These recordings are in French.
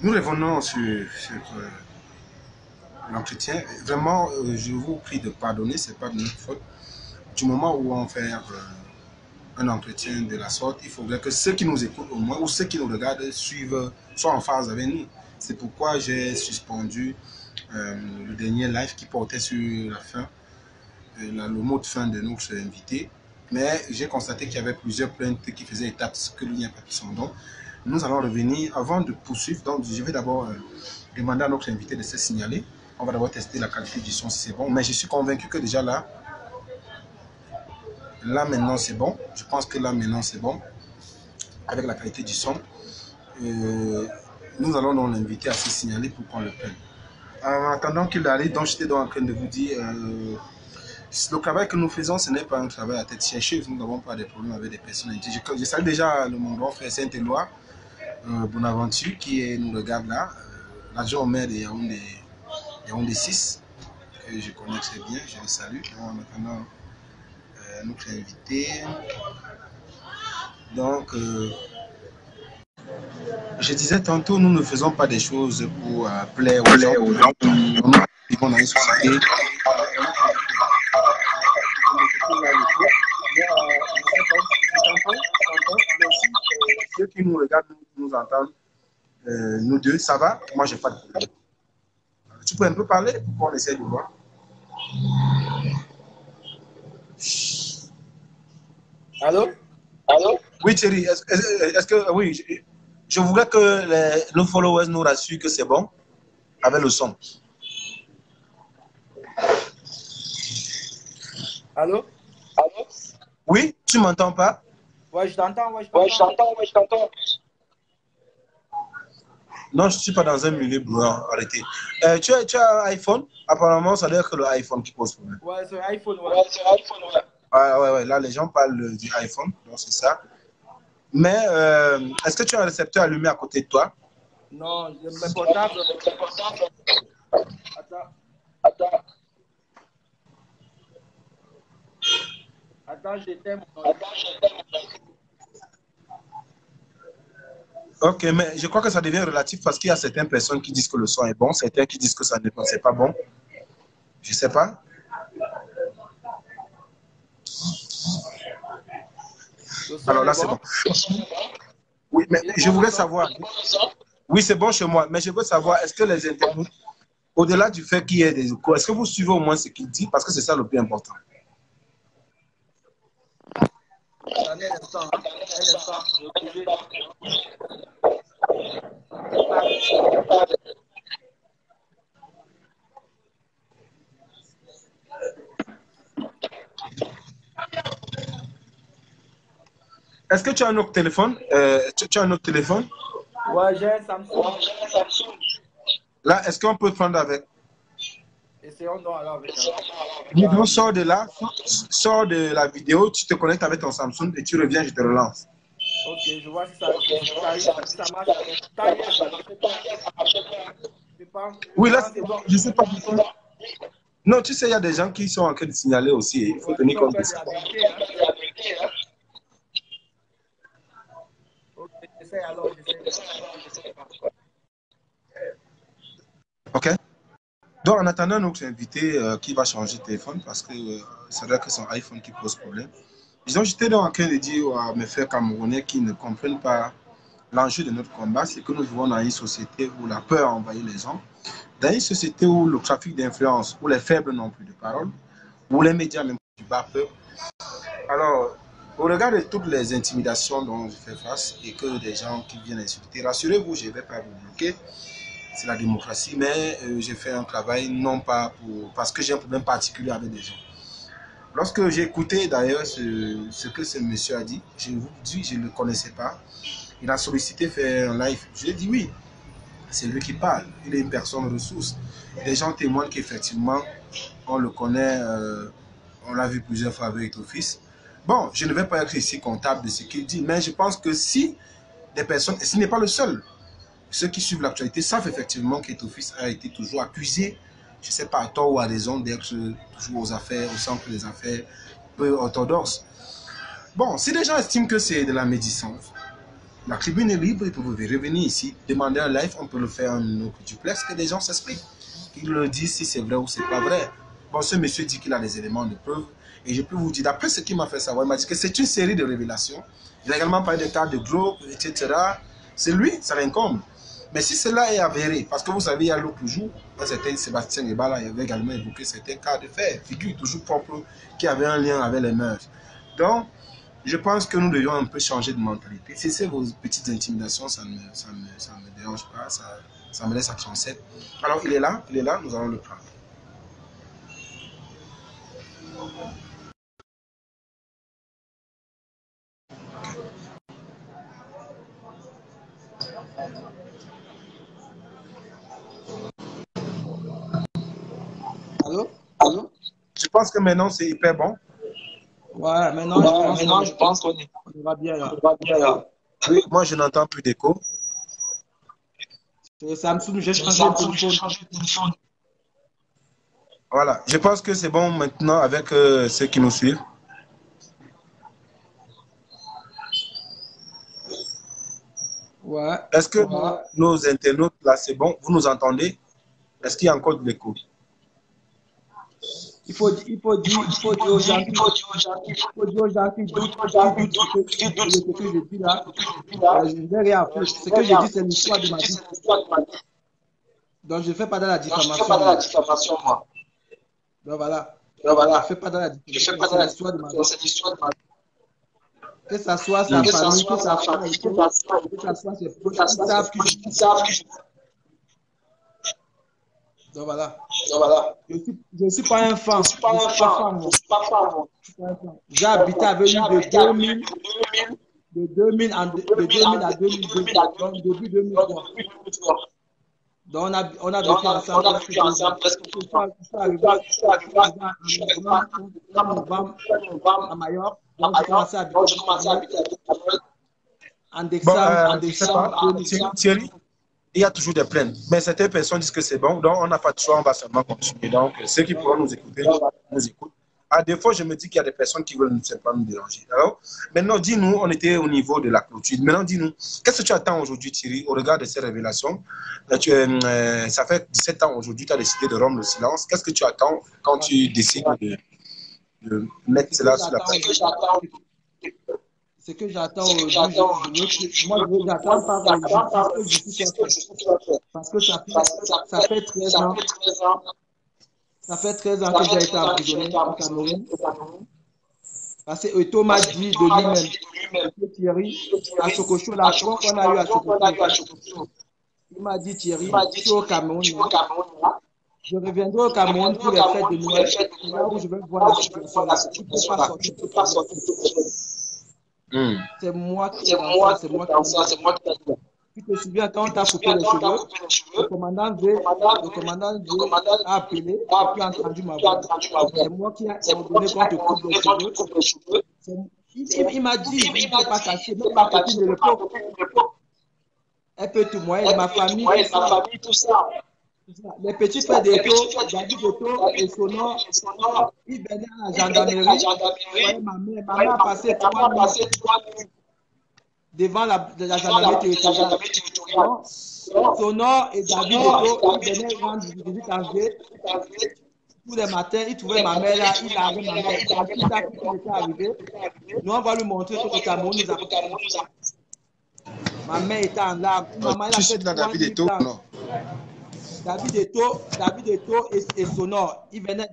Nous revenons sur l'entretien. Vraiment, je vous prie de pardonner, ce n'est pas de notre faute. Du moment où on fait un entretien de la sorte, il faudrait que ceux qui nous écoutent au moins, ou ceux qui nous regardent, suivent, soient en phase avec nous. C'est pourquoi j'ai suspendu le dernier live qui portait sur la fin, le mot de fin de notre invité. Mais j'ai constaté qu'il y avait plusieurs plaintes qui faisaient état de ce que lui n'a pas pu son don. Nous allons revenir, avant de poursuivre, donc je vais d'abord demander à notre invité de se signaler. On va d'abord tester la qualité du son si c'est bon. Mais je suis convaincu que déjà là maintenant c'est bon. Je pense que là maintenant c'est bon. Avec la qualité du son. Nous allons donc l'inviter à se signaler pour qu'on le prenne. En attendant qu'il arrive, donc j'étais donc en train de vous dire, le travail que nous faisons, ce n'est pas un travail à tête chercheuse. Nous n'avons pas de problème avec des personnes intelligentes. Je salue déjà mon grand frère Saint-Éloi, Bonaventure, qui nous regarde là, l'adjoint au maire de Yaoundé 6, que je connais très bien, je le salue. En attendant notre invité. Donc, je disais tantôt, nous ne faisons pas des choses pour plaire aux gens. Nous vivons dans une société. Ceux qui nous regardent, nous entendent, nous deux, ça va? Moi, je n'ai pas de problème. Tu peux un peu parler pour qu'on essaie de voir? Allô? Allô? Oui, Thierry, est-ce que, oui, je voudrais que nos followers nous rassurent que c'est bon avec le son. Allô? Allô? Oui, tu m'entends pas? Ouais, je t'entends, ouais, je t'entends. Non, je ne suis pas dans un milieu bruyant, arrêtez. Tu as un iPhone? Apparemment, ça doit être le iPhone qui pose problème. Ouais, c'est iPhone, ouais. Ouais, c'est iPhone, ouais. Ah, ouais, là, les gens parlent du iPhone, donc c'est ça. Mais est-ce que tu as un récepteur allumé à côté de toi? Non, mes portables. Attends. Attends, j'éteins mon... Ok, mais je crois que ça devient relatif parce qu'il y a certaines personnes qui disent que le son est bon, certains qui disent que ça n'est pas bon. Je ne sais pas. Alors là, c'est bon. Oui, mais je voulais savoir. Oui, c'est bon chez moi, mais je veux savoir, est-ce que les internautes, au-delà du fait qu'il y ait des échos, est-ce que vous suivez au moins ce qu'il dit? Parce que c'est ça le plus important. Attendez un instant, Est-ce que tu as un autre téléphone? Tu as un autre téléphone? Ouais, j'ai un Samsung. Là, est-ce qu'on peut prendre avec? Essayons donc alors avec Niveau sort de là, sors de la vidéo, tu te connectes avec ton Samsung et tu reviens, je te relance. Ok, je vois si ça marche. Oui, là, je ne sais pas. Non, tu sais, il y a des gens qui sont en train de signaler aussi. Il faut tenir compte de ça. Ok, j'essaie alors, Ok. Donc, en attendant notre invité qui va changer de téléphone parce que c'est vrai que son iPhone qui pose problème. Disons, j'étais donc en train de dire à mes frères camerounais qui ne comprennent pas l'enjeu de notre combat, c'est que nous vivons dans une société où la peur a envahi les gens, dans une société où le trafic d'influence, où les faibles n'ont plus de parole, où les médias même du bas peuple. Alors, au regard de toutes les intimidations dont je fais face et que des gens qui viennent insulter, rassurez-vous, je ne vais pas vous bloquer. C'est la démocratie, mais j'ai fait un travail non pas parce que j'ai un problème particulier avec des gens. Lorsque j'ai écouté d'ailleurs ce que ce monsieur a dit, je vous dis, je ne le connaissais pas. Il a sollicité faire un live. Je lui ai dit oui, c'est lui qui parle. Il est une personne ressource. Les gens témoignent qu'effectivement, on le connaît, on l'a vu plusieurs fois avec Office. Bon, je ne vais pas être ici comptable de ce qu'il dit, mais je pense que si des personnes, et ce n'est pas le seul, ceux qui suivent l'actualité savent effectivement qu'Etofis a été toujours accusé, je ne sais pas à tort ou à raison, d'être toujours aux affaires, au centre des affaires, peu orthodoxes. Bon, si les gens estiment que c'est de la médisance, La tribune est libre, vous pouvez revenir ici, demander un live, on peut le faire en duplex, que les gens s'expliquent. Qu'ils le disent si c'est vrai ou c'est pas vrai. Bon, ce monsieur dit qu'il a des éléments de preuve, et je peux vous dire, d'après ce qu'il m'a fait savoir, il m'a dit que c'est une série de révélations. Il a également parlé des cas de Globe, etc. C'est lui, ça l'incombe. Mais si cela est avéré, parce que vous savez, il y a l'autre jour, un certain Sébastien Ebala, il avait également évoqué certains cas de fait, figure toujours propre, qui avait un lien avec les mœurs. Donc, je pense que nous devions un peu changer de mentalité. Si c'est vos petites intimidations, ça ne me dérange pas, ça me laisse à 37. Alors, il est là, nous allons le prendre. Allô? Allô? Je pense que maintenant, c'est hyper bon. Ouais, maintenant, je pense qu'on va bien là. Oui, moi, je n'entends plus d'écho. Sur Samsung, j'ai changé de téléphone. Voilà, je pense que c'est bon maintenant avec ceux qui nous suivent. Ouais. Est-ce que nos internautes, là, c'est bon? Vous nous entendez? Est-ce qu'il y a encore de l'écho? Il faut dire aux gens qui doutent ce que je dis là. Je ne vais rien faire. Ce que je dis, c'est l'histoire de ma vie. Donc, je ne fais pas de la diffamation, moi. Donc, voilà. Je ne fais pas de la diffamation. C'est l'histoire de ma vie. Que ça soit sa famille, que ça soit ses proches, ils savent que je... Donc voilà. Je ne suis pas un fan. Je ne suis pas fan. J'ai habité avec lui de 2000 à 2002, donc début 2003. Donc on a vécu ensemble presque 2 ans. Je suis arrivé en novembre à Majorque. Donc j'ai commencé à habiter en décembre. Thierry, il y a toujours des plaintes. Mais certaines personnes disent que c'est bon, donc on n'a pas de choix, on va seulement continuer. Donc, ceux qui pourront nous écouter, nous écoutent. À des fois, je me dis qu'il y a des personnes qui veulent pas nous déranger. Alors, maintenant, dis-nous, on était au niveau de la clôture. Maintenant, dis-nous, qu'est-ce que tu attends aujourd'hui, Thierry, au regard de ces révélations? Ça fait 17 ans aujourd'hui, tu as décidé de rompre le silence. Qu'est-ce que tu attends quand tu décides de mettre cela sur la table? Ce que j'attends aujourd'hui, moi, j'attends pas la justice. Parce que ça fait 13 ans. Ça fait 13 ans que j'ai été emprisonné au Cameroun. Parce que Eto'o m'a dit de lui-même, Thierry, à Sokocho, la fois qu'on a eu à Sokocho, il m'a dit, Thierry, je suis au Cameroun. Je reviendrai au Cameroun pour les fêtes de Noël. C'est là où je vais voir la situation. Tu ne peux pas sortir. C'est moi qui ai dit. Tu te souviens quand tu as coupé les cheveux, le commandant V a appelé, et tu as entendu ma voix. C'est moi qui ai ordonné qu'on te coupe les cheveux. Il m'a dit, il ne peut pas cacher, même ma copine de l'époque. Elle peut témoigner, ma famille, tout ça. Les petits frères d'Eto'o, David Eto'o et Sonor, ils venaient à la gendarmerie. Ma mère a passé 3 nuits devant la gendarmerie territoriale. Sonor et David Eto'o, ils venaient rendre visite en V. Tous les matins, ils trouvaient ma mère là, ils avaient ma mère. Quand il était arrivé, nous on va lui montrer que le Cameroun nous a. Ma mère était en larmes. Maman, elle a fait David Eto'o, non? David Eto'o et Sonor, ils venaient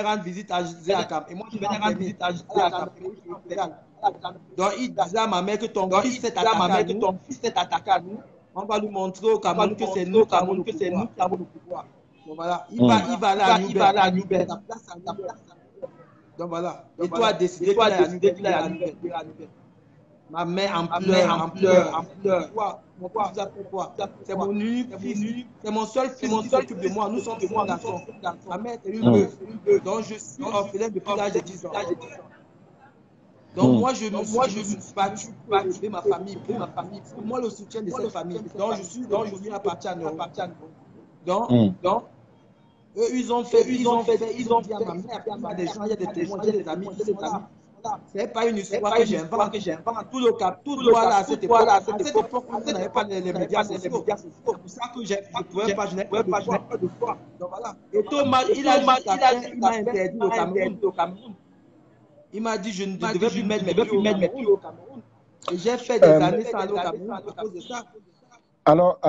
rendre visite à Zéakam. Et moi, je venais rendre visite à Zéakam. Donc, il disait à ma mère que ton fils s'est attaqué à nous. On va lui montrer au Cameroun que c'est nous qui avons le pouvoir. Donc voilà, il va aller à Nubel. Donc voilà, et toi as décidé qu'il est à Nubel. Ma mère en pleurs. Pourquoi? C'est mon unique fils. C'est mon seul fils qui s'occupe de moi. Nous sommes 3 garçons. Ma mère est une veuve. Donc je suis orphelin depuis l'âge de 10 ans. Donc moi je me suis battu pour élever ma famille. Pour moi le soutien de cette famille. Donc je suis revenu à partir en Europe. Donc eux, ils ont dit à ma mère, il y a des gens, il y a des témoins, il y a des amis qui sont là. c'est pas une histoire que j'invente. Tout le cap, tout droit là, à cette époque, on n'avait pas les médias sociaux. C'est pour ça que je ne pouvais pas, je n'avais pas de foi. Donc voilà. Et Thomas, il m'a interdit au Cameroun. Il m'a dit je ne devais plus mettre mes pieds au Cameroun. Et j'ai fait des années sans aller au Cameroun à cause de ça. Alors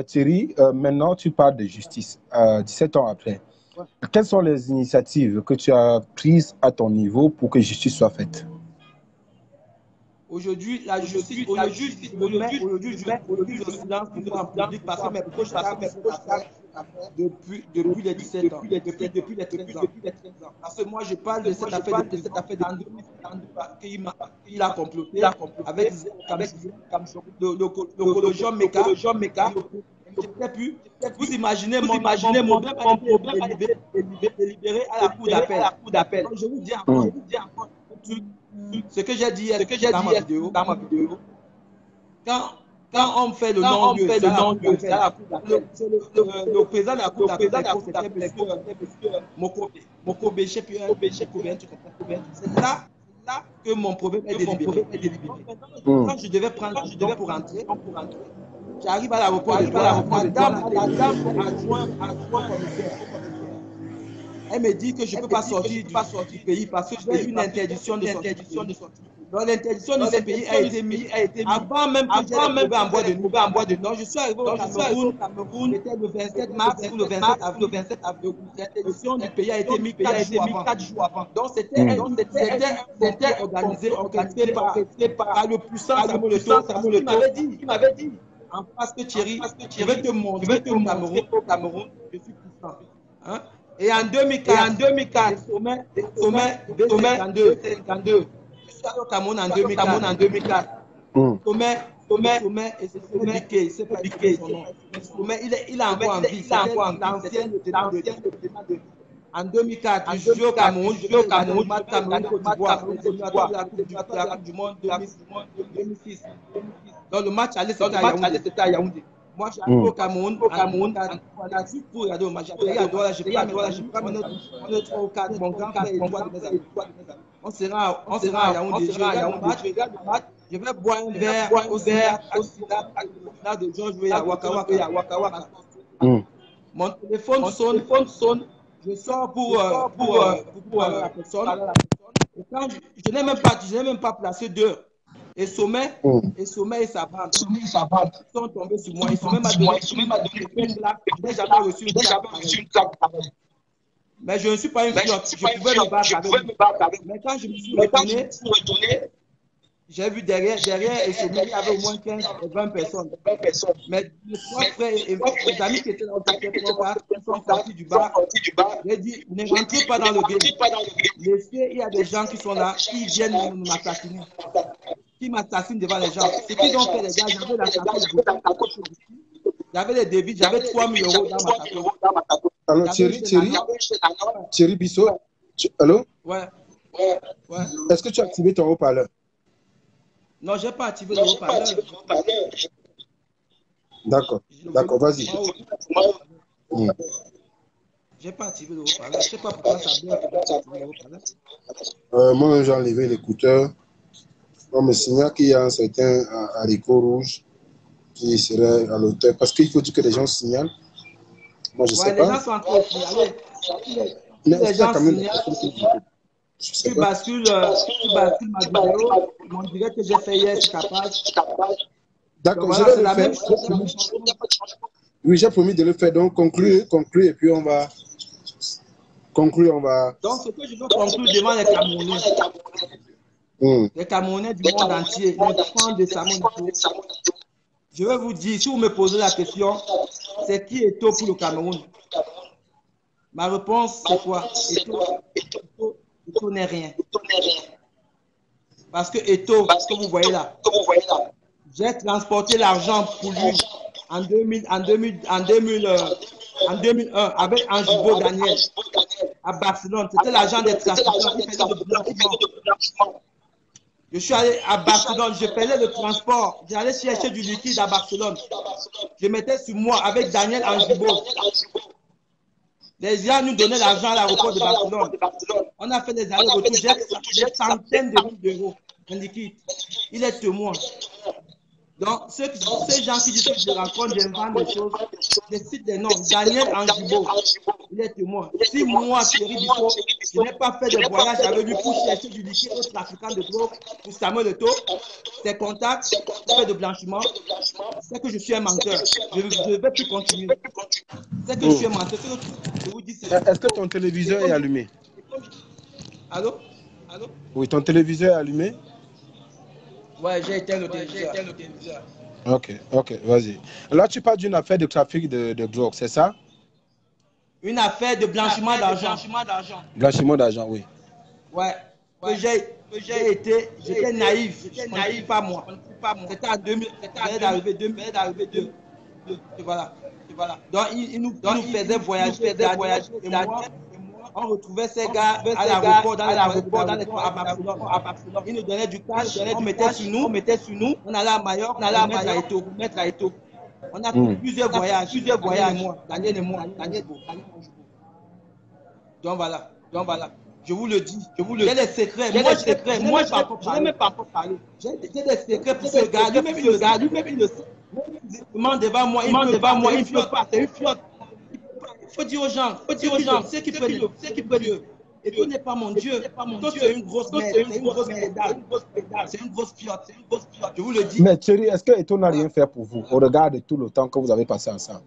Thierry, maintenant tu parles de justice, 17 ans après. Ouais. Quelles sont les initiatives que tu as prises à ton niveau pour que justice soit faite? Aujourd'hui, la justice, aujourd'hui, je silence pour public parce que mes proches savent depuis les 17 ans, depuis les 13 ans. Parce que moi, je parle de cette affaire qu'il a comploté avec le Jean Meka. Vous imaginez mon problème a été délibéré à la cour d'appel. Je vous dis encore, ce que j'ai dit dans ma vidéo, quand on fait le non-lieu, le président de la cour d'appel, c'était Mokobe, je ne sais plus, c'est là que mon problème est délibéré. Quand je devais prendre le temps pour rentrer, j'arrive à l'aéroport, la dame adjointe commissaire. Elle me dit que je ne peux pas sortir du pays parce que j'ai une interdiction de sortie. Donc l'interdiction de ce pays a été mise avant même que j'ai trouvé en bois de Nord. Je suis arrivé au Cameroun, c'était le 27 mars ou le 27 avril. L'interdiction du pays a été mise 4 jours avant. Donc c'était organisé par le puissant Samuel Eto'o qui m'avait dit en face que Thierry, je vais te montrer au Cameroun, je suis puissant. Hein? Et en 2004, le sommet B52. Je suis allé au Cameroun en 2004. Sommet, et c'est piqué, c'est pas piqué son nom. Sommet, il est encore en vie. C'est l'ancien lieutenant de. En 2004, je joue au Cameroun, Cameroun, Côte d'Ivoire, la Coupe du Monde 2006. Donc le match allait, c'était à Yaoundé. Moi, j'arrive au Cameroun, on a dit pour regarder au match. Je prends on est 3 ou 4, mon grand frère et 3 de mes amis. On sera à Yaoundé, je regarde le match, je vais boire un verre au là de George Weah à Waka Waka. Mon téléphone sonne, je sors pour parler à la personne. Et quand je n'ai même pas placé d'heure. Et Sommet et sa bande sont tombés sur moi. Et Sommet m'a donné une claque. Je n'ai jamais reçu une claque. Mais je ne suis pas une flotte. Je pouvais me battre avec. Mais quand je me suis retourné, j'ai vu derrière et Sommet, il y avait au moins 15 et 20 personnes. Mais les 3 frères et mes amis qui étaient là sont sortis du bar. J'ai dit, ne rentrez pas dans le game. Laissez, il y a des gens qui sont là, qui viennent m'assassiner. Qui m'assassinent devant les gens. Ce qu'ils ont fait, les gars, j'avais la sacoche. J'avais les débits, j'avais 3 000 € dans ma sacoche. Alors, Thierry Bissot, allô? Ouais. Est-ce que tu as activé ton haut-parleur? Non, je n'ai pas activé le haut-parleur. D'accord, vas-y. Je n'ai pas activé le haut-parleur. Je ne sais pas pourquoi ça vient. Moi, j'ai enlevé l'écouteur. On me signale qu'il y a un certain haricot rouge qui serait à l'auteur. Parce qu'il faut dire que les gens signalent. Moi, je ne sais pas. Les gens sont en train de signaler. Les gens signalent. Tu bascules ma vidéo. On dirait que j'ai fait hier, c'est capable. D'accord, je vais le faire. Oui, j'ai promis de le faire. Donc, conclure, et puis on va. Donc, ce que je veux conclure devant les Camerounais. Les Camerounais du monde entier, les fans de Samuel Eto'o. Je vais vous dire, si vous me posez la question, c'est qui Eto'o pour le Cameroun? Ma réponse, c'est quoi? Eto'o n'est rien. Parce que Eto'o, que vous voyez là, j'ai transporté l'argent pour lui en 2001 avec Angibo Daniel à Barcelone. C'était l'argent des trafiquants. Il faisait de blanchiment. Je suis allé à Barcelone, je faisais le transport. J'allais chercher du liquide à Barcelone. Je mettais sur moi avec Daniel Angibo. Les gens nous donnaient l'argent à l'aéroport de Barcelone. On a fait des allers-retours, des centaines de milliers d'euros en liquide. Il est témoin. Donc, ces gens qui disent que je rencontre, j'invente des choses, je cite des noms. Daniel Angibo, il est témoin. Si moi, Thierry Bifo, je n'ai pas fait de voyage avec lui pour chercher du liquide aux trafiquants de drogue, pour Samuel Eto'o, ses contacts, fait de blanchiment, c'est que je suis un menteur. Je ne vais plus continuer. C'est que je suis un menteur. Je vous dis, est-ce que ton téléviseur est allumé? Allô? Oui, ton téléviseur est allumé? Ouais, j'ai éteint le téléviseur. Ok, vas-y. Là, tu parles d'une affaire de trafic de drogue, c'est ça? Une affaire de blanchiment d'argent. Blanchiment d'argent, oui. Ouais. J'étais naïf. Je ne pas moi. C'était en 2000. Voilà. Donc, il nous faisait voyager. Et moi, on retrouvait ces gars à l'aéroport, dans à Barcelone. Ils nous donnaient du cash, on mettait sur nous. On allait à Majorque, on allait à Eto'o. On a fait plusieurs voyages. Daniel et moi. Donc voilà. Je vous le dis. J'ai des secrets. Moi, je n'ai même pas encore parlé. J'ai des secrets pour ce gars. Lui-même, il le sait. Il demande devant moi, il ne peut pas. C'est une flotte. Il faut dire aux gens, ceux qui prennent Dieu. Et tout n'est pas mon Dieu. Tout c'est une grosse merde. C'est une grosse pédale. C'est une grosse flotte. Je vous le dis. Mais Thierry, est-ce que Eto'o n'a rien fait pour vous au regard de tout le temps que vous avez passé ensemble?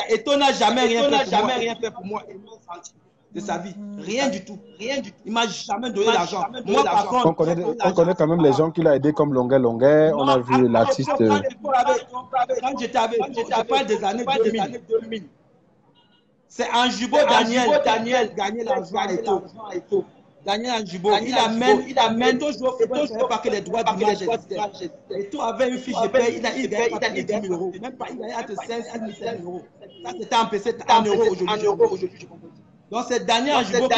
Eto'o n'a jamais rien fait pour moi de sa vie. Rien du tout. Il m'a jamais donné l'argent. Moi, par contre, on connaît quand même les gens qui l'ont aidé comme Longuet. On a vu l'artiste. Quand j'étais avec, je parle des années 2000. C'est Angibo Daniel gagné l'argent à Eto'o. Daniel Angibo, il amène toujours pas que les droits d'image existaient. Eto'o avait une fiche de paie, il gagnait pas 10 000 euros. Même pas, il gagnait entre 5 000 euros. Ça, c'était en PC, en euros aujourd'hui. Donc, c'est Daniel Angibo qui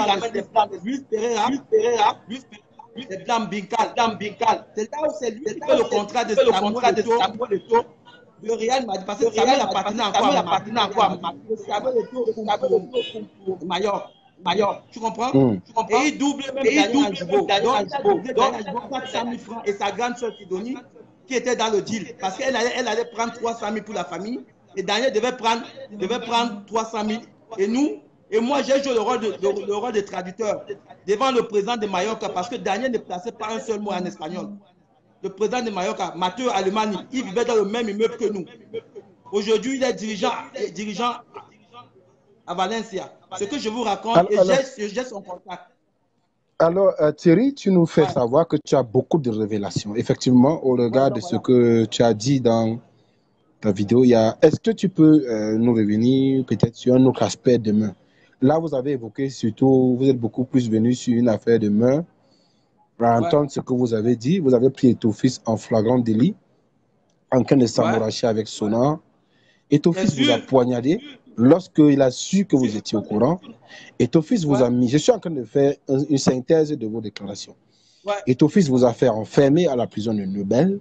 amène des plans. Luis Pereira, des plans Binkal. C'est là où c'est lui qui fait le contrat de Samuel Eto'o. Le Real m'a dit, parce que Samuel a patiné encore à Majorque. Tu comprends? Et il double même Daniel Angibo. Donc, il a doublé Daniel Angibo 400 000 francs et sa grande soeur Sidonie, qui était dans le deal. Parce qu'elle allait prendre 300 000 pour la famille et Daniel devait prendre 300 000. Et moi, j'ai joué le rôle de traducteur devant le président de Mallorca parce que Daniel ne plaçait pas un seul mot en espagnol. Le président de Mallorca, Matteo Alemani, il vivait dans le même immeuble que nous. Aujourd'hui, il est dirigeant à Valencia. Ce que je vous raconte, j'ai son contact. Alors, Thierry, tu nous fais savoir que tu as beaucoup de révélations. Effectivement, au regard de ce que tu as dit dans ta vidéo, est-ce que tu peux nous revenir peut-être sur un autre aspect de main? Là, vous avez évoqué surtout, vous êtes beaucoup plus venu sur une affaire de main. Pour entendre ce que vous avez dit, vous avez pris Eto'o-Fils en flagrant délit, en train de s'amouracher avec Sonar. Eto'o-Fils vous a poignardé lorsqu'il a su que vous étiez au courant. Eto'o-Fils vous a mis, je suis en train de faire une synthèse de vos déclarations. Eto'o-Fils vous a fait enfermer à la prison de Nobel.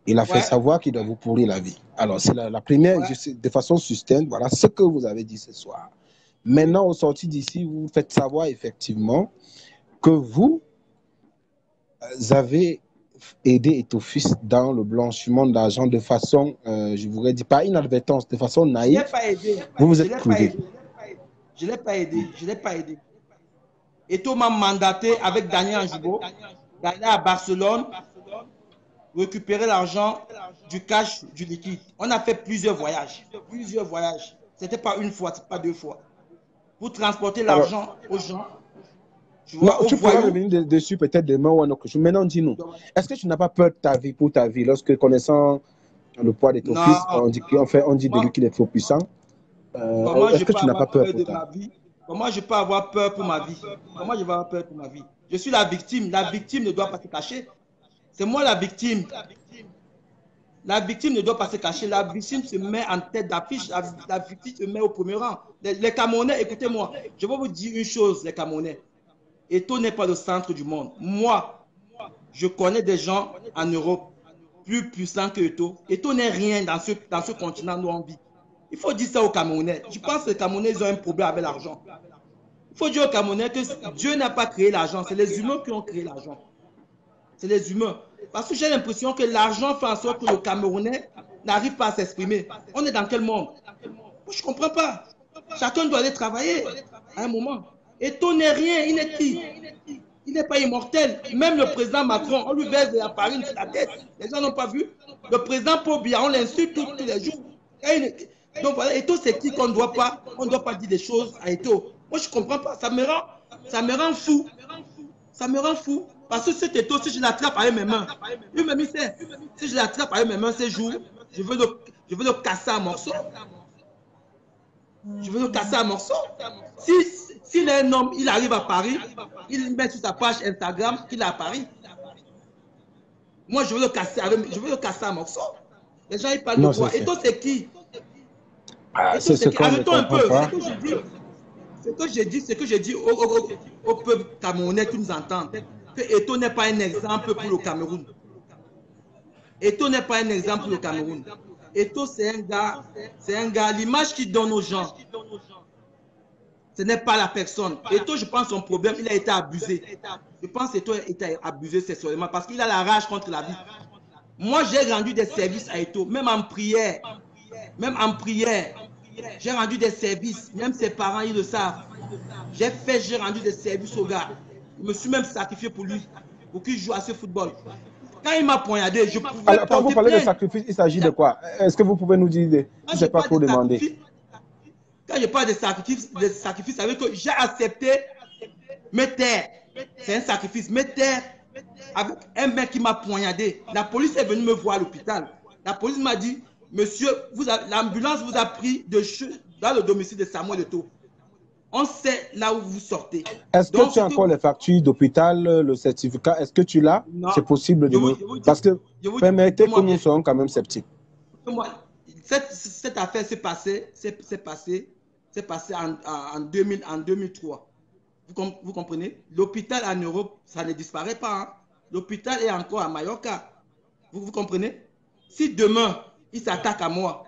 Il a fait savoir qu'il doit vous pourrir la vie. Alors, c'est la première, de façon sustaine, voilà ce que vous avez dit ce soir. Maintenant, au sorti d'ici, vous faites savoir effectivement que vous avez aidé Eto'o-Fils dans le blanchiment d'argent de façon, je voudrais dire, pas inadvertance, de façon naïve. Je ne l'ai pas aidé. Vous vous êtes privé. Je ne l'ai pas aidé. Eto'o m'a mandaté avec Daniel Angibo d'aller à Barcelone récupérer l'argent, du cash, du liquide. On a fait plusieurs voyages. C'était pas une fois, pas deux fois. Pour transporter l'argent aux gens. Tu pourrais revenir dessus peut-être demain ou un autre jour. Maintenant, dis-nous, est-ce que tu n'as pas peur de ta vie pour ta vie lorsque, connaissant le poids de ton fils, on dit de lui qu'il est trop puissant? Est-ce que tu n'as pas peur pour ta vie? Comment je peux avoir peur pour ma vie? Je suis la victime. La victime ne doit pas se cacher. C'est moi la victime. La victime ne doit pas se cacher. La victime se met en tête d'affiche. La victime se met au premier rang. Les Camerounais, écoutez-moi, je vais vous dire une chose, les Camerounais. Eto'o n'est pas le centre du monde. Moi, je connais des gens en Europe plus puissants que Eto'o. Eto'o n'est rien dans ce continent où on vit. Il faut dire ça aux Camerounais. Je pense que les Camerounais, ils ont un problème avec l'argent. Il faut dire aux Camerounais que Dieu n'a pas créé l'argent. C'est les humains qui ont créé l'argent. C'est les humains. Parce que j'ai l'impression que l'argent fait en sorte que le Camerounais n'arrive pas à s'exprimer. On est dans quel monde? Moi, je ne comprends pas. Chacun doit aller travailler à un moment. Eto'o n'est rien. Il est qui? Il n'est pas immortel. Même le président Macron, on lui verse de la farine sur la tête. Les gens n'ont pas vu. Le président Paul Biya, on l'insulte tous les jours. Donc voilà, Eto'o, c'est qui qu'on ne doit pas, on ne doit pas dire des choses à Eto'o. Moi, je ne comprends pas. Ça me rend fou. Ça me rend fou. Parce que cet Eto'o, si je l'attrape avec mes mains, lui-même, il sait. Si je l'attrape avec mes mains ces jours, je veux le casser en morceaux. Je veux le casser en morceaux. S'il est un homme, il arrive à Paris, il met sur sa page Instagram qu'il est à Paris. Moi, je veux le casser en morceaux. Les gens, ils parlent de quoi? Eto'o, c'est qui? C'est ce qu'on ne comprend pas. Ce que j'ai dit au peuple camerounais qui nous entend, que Eto'o n'est pas un exemple pour le Cameroun. Eto'o n'est pas un exemple pour le Cameroun. Eto'o, c'est un gars, l'image qu'il donne aux gens, ce n'est pas la personne. Eto'o, je pense son problème, il a été abusé. Je pense qu'Eto'o a été abusé sexuellement parce qu'il a la rage contre la vie. Moi, j'ai rendu des services à Eto'o, même en prière. Même en prière. J'ai rendu des services, même ses parents, ils le savent. J'ai rendu des services au gars. Je me suis même sacrifié pour lui, pour qu'il joue à ce football. Quand il m'a poignardé, je pouvais Alors, quand vous parlez de sacrifice, il s'agit de quoi? Est-ce que vous pouvez nous dire, si ce n'est pas trop demandé? Quand je parle de sacrifice, ça veut dire que j'ai accepté me taire. C'est un sacrifice, me taire avec un mec qui m'a poignardé. La police est venue me voir à l'hôpital. La police m'a dit, monsieur, l'ambulance vous a pris dans le domicile de Samuel Eto'o. On sait là où vous sortez. Est-ce que tu as encore les factures d'hôpital, le certificat? Est-ce que tu l'as? C'est possible de nous. Parce que permettez que nous soyons quand même sceptiques. Cette affaire s'est passée en 2003. Vous comprenez? L'hôpital en Europe, ça ne disparaît pas. Hein? L'hôpital est encore à Mallorca. Vous comprenez? Si demain, il s'attaque à moi,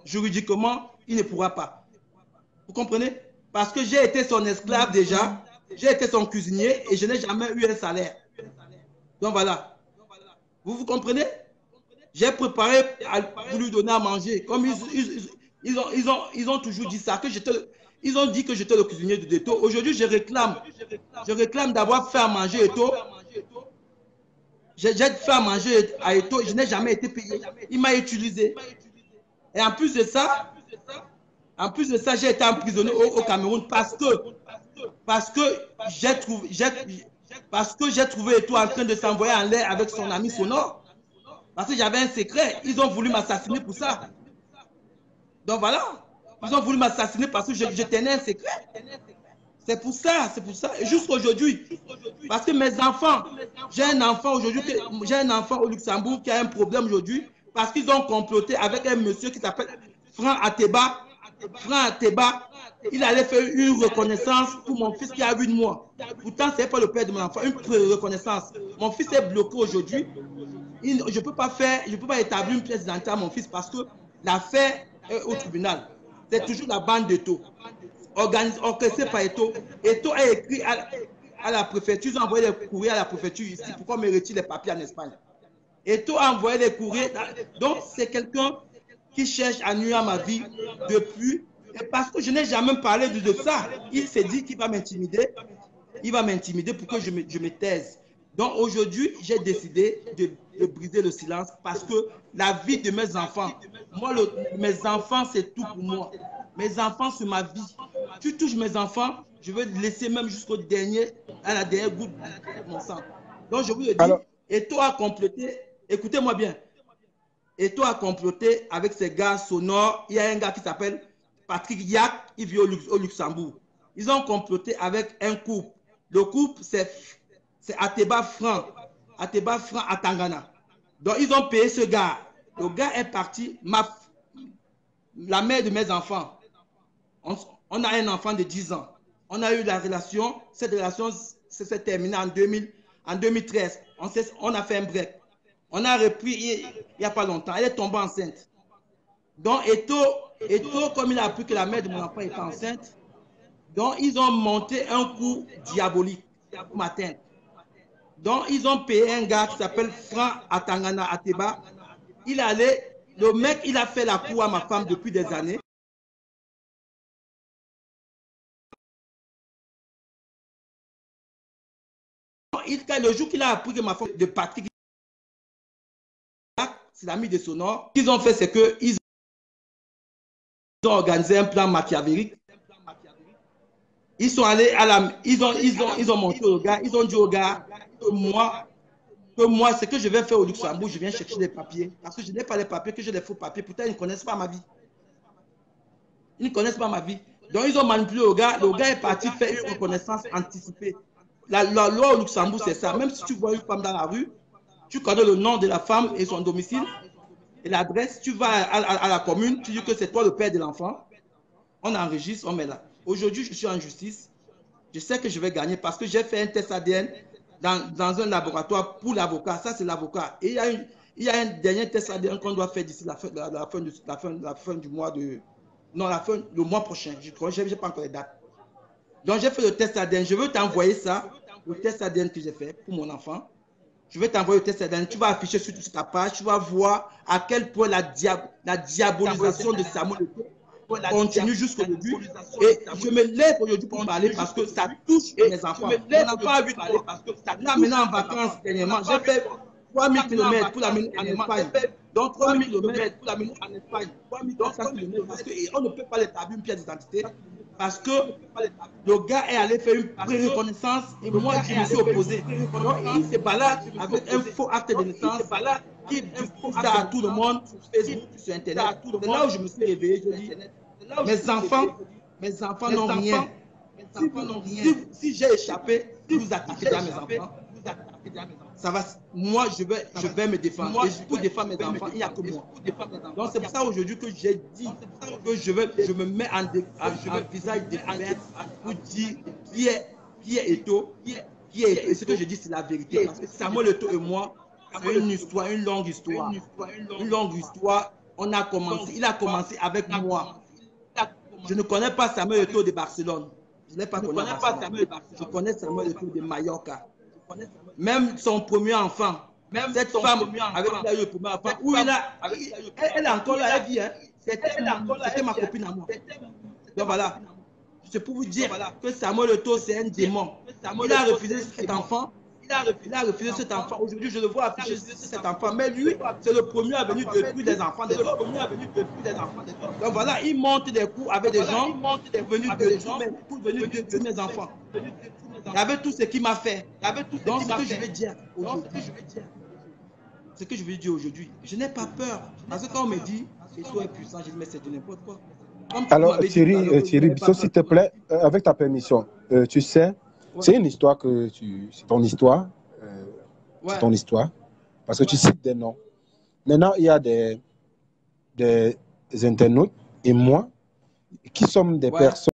juridiquement, il ne pourra pas. Vous comprenez? Parce que j'ai été son esclave déjà, j'ai été son cuisinier et je n'ai jamais eu un salaire. Donc voilà. Vous comprenez? J'ai préparé pour lui donner à manger. Comme ils ont toujours dit ça, ils ont dit que j'étais le cuisinier de Eto'o. Aujourd'hui, je réclame d'avoir fait à manger Eto'o. J'ai fait à manger à Eto'o, je n'ai jamais été payé. Il m'a utilisé. Et en plus de ça, j'ai été emprisonné au Cameroun parce que j'ai trouvé Eto'o en train de s'envoyer en l'air avec son ami Sonore. Parce que j'avais un secret. Ils ont voulu m'assassiner pour ça. Donc voilà. Ils ont voulu m'assassiner parce que je tenais un secret. C'est pour ça. Et jusqu'à aujourd'hui. Parce que mes enfants, j'ai un enfant au Luxembourg qui a un problème aujourd'hui parce qu'ils ont comploté avec un monsieur qui s'appelle Franck Ateba. Franck Ateba, il allait faire une reconnaissance pour mon fils qui a 8 mois. Pourtant, ce n'est pas le père de mon enfant, une reconnaissance. Mon fils est bloqué aujourd'hui. Je ne peux pas établir une pièce d'identité à mon fils parce que l'affaire est au tribunal. C'est toujours la bande d'Eto'o. Orchestrée par Eto'o. Eto'o a écrit à la préfecture, ils ont envoyé des courriers à la préfecture ici pour qu'on me retire les papiers en Espagne. Eto'o a envoyé des courriers. Donc, c'est quelqu'un qui cherche à nuire à ma vie depuis. Et parce que je n'ai jamais parlé de ça, il s'est dit qu'il va m'intimider. Il va m'intimider pour que je me taise. Donc, aujourd'hui, j'ai décidé de briser le silence parce que la vie de mes enfants, mes enfants, c'est tout pour moi. Mes enfants, c'est ma vie. Tu touches mes enfants, je veux laisser même à la dernière goutte de mon sang. Donc, je vous le dis, Eto'o a complété, écoutez-moi bien, Eto'o a comploté avec ces gars sonores. Il y a un gars qui s'appelle Patrick Yak, il vit au Luxembourg. Ils ont comploté avec un couple. Le couple, c'est Ateba Franck à Tangana. Donc, ils ont payé ce gars. Le gars est parti, la mère de mes enfants. On a un enfant de 10 ans. On a eu la relation. Cette relation s'est terminée en 2013. On a fait un break. On a repris il n'y a pas longtemps. Elle est tombée enceinte. Donc, Eto'o, Et tout, comme il a appris que la mère de mon enfant était enceinte, donc ils ont monté un coup diabolique pour m'atteindre. Donc ils ont payé un gars qui s'appelle Franck Atangana Ateba. Il allait, le mec, il a fait la cour à ma femme depuis des années. Le jour qu'il a appris que ma femme de Patrick, c'est l'ami de Sonore, ce qu'ils ont fait, c'est qu'ils ont organisé un plan machiavélique. Ils sont allés à la... Ils ont monté au gars, ils ont dit au gars que moi, ce que je vais faire au Luxembourg, je viens chercher des papiers. Parce que je n'ai pas les papiers, que j'ai des faux papiers. Pourtant, ils ne connaissent pas ma vie. Ils ne connaissent pas ma vie. Donc, ils ont manipulé le gars. Le gars est parti faire une reconnaissance anticipée. La loi au Luxembourg, c'est ça. Même si tu vois une femme dans la rue, tu connais le nom de la femme et son domicile et l'adresse. Tu vas à la commune, tu dis que c'est toi le père de l'enfant. On enregistre, on met là. Aujourd'hui, je suis en justice. Je sais que je vais gagner parce que j'ai fait un test ADN dans un laboratoire pour l'avocat. Ça, c'est l'avocat. Et il y a un dernier test ADN qu'on doit faire d'ici la fin du mois de... Non, le mois prochain. Je n'ai pas encore les dates. Donc, j'ai fait le test ADN. Je veux t'envoyer ça, le test ADN que j'ai fait pour mon enfant. Je vais t'envoyer le test ADN. Tu vas afficher sur ta page. Tu vas voir à quel point la diabolisation de Samuel continue jusqu'au début. Et je me lève aujourd'hui pour parler parce que ça touche mes enfants. On n'a pas vu parler parce que ça là maintenant en vacances dernièrement. J'ai fait 3000 km pour l'amener en Espagne. Donc 3000 km pour l'amener en Espagne. 3500 km parce qu'on ne peut pas l'établir une pièce d'identité. Parce que le gars est allé faire une pré-reconnaissance et moi je me suis opposé. Donc il se balade avec un faux acte de naissance. Il diffuse ça à tout le monde sur Facebook, sur Internet. C'est là où je me suis réveillé. Je dis, mes enfants n'ont rien. Si j'ai échappé, si vous attaquez à mes enfants, ça va, moi je vais me défendre. Et pour défendre mes enfants, il n'y a que moi. Donc c'est pour ça aujourd'hui que j'ai dit que je me mets en visage découvert pour dire qui est Eto, et ce que je dis c'est la vérité. Parce que Samuel Eto et moi, c'est une histoire, une longue histoire. Une longue histoire. Il a commencé avec moi. Je ne connais pas Samuel Eto de Barcelone. Je n'ai pas connu Samuel. Je connais Samuel Eto de Mallorca. Même son premier enfant, cette femme avec qui il a eu le premier enfant, où elle est encore là, elle vit. Hein. C'était ma copine à moi. Donc voilà. C'est pour vous dire que Samuel Eto, c'est un démon. Il a refusé cet enfant. Il a refusé cet enfant. Aujourd'hui, je le vois afficher cet enfant. Mais lui, c'est le premier à venir détruire des enfants des autres. Donc voilà, il monte des coups avec des gens pour venir détruire mes enfants. Il y avait tout ce qu'il m'a fait. Donc, ce que je vais dire aujourd'hui, ce que je veux dire aujourd'hui, je n'ai pas peur. Parce que quand on me dit, Eto est puissant, je dis, mais c'est de n'importe quoi. Alors, Thierry Bissot, s'il te plaît, avec ta permission, tu sais, c'est une histoire c'est ton histoire. C'est ton histoire. Parce que tu cites des noms. Maintenant, il y a des internautes et moi qui sommes des personnes.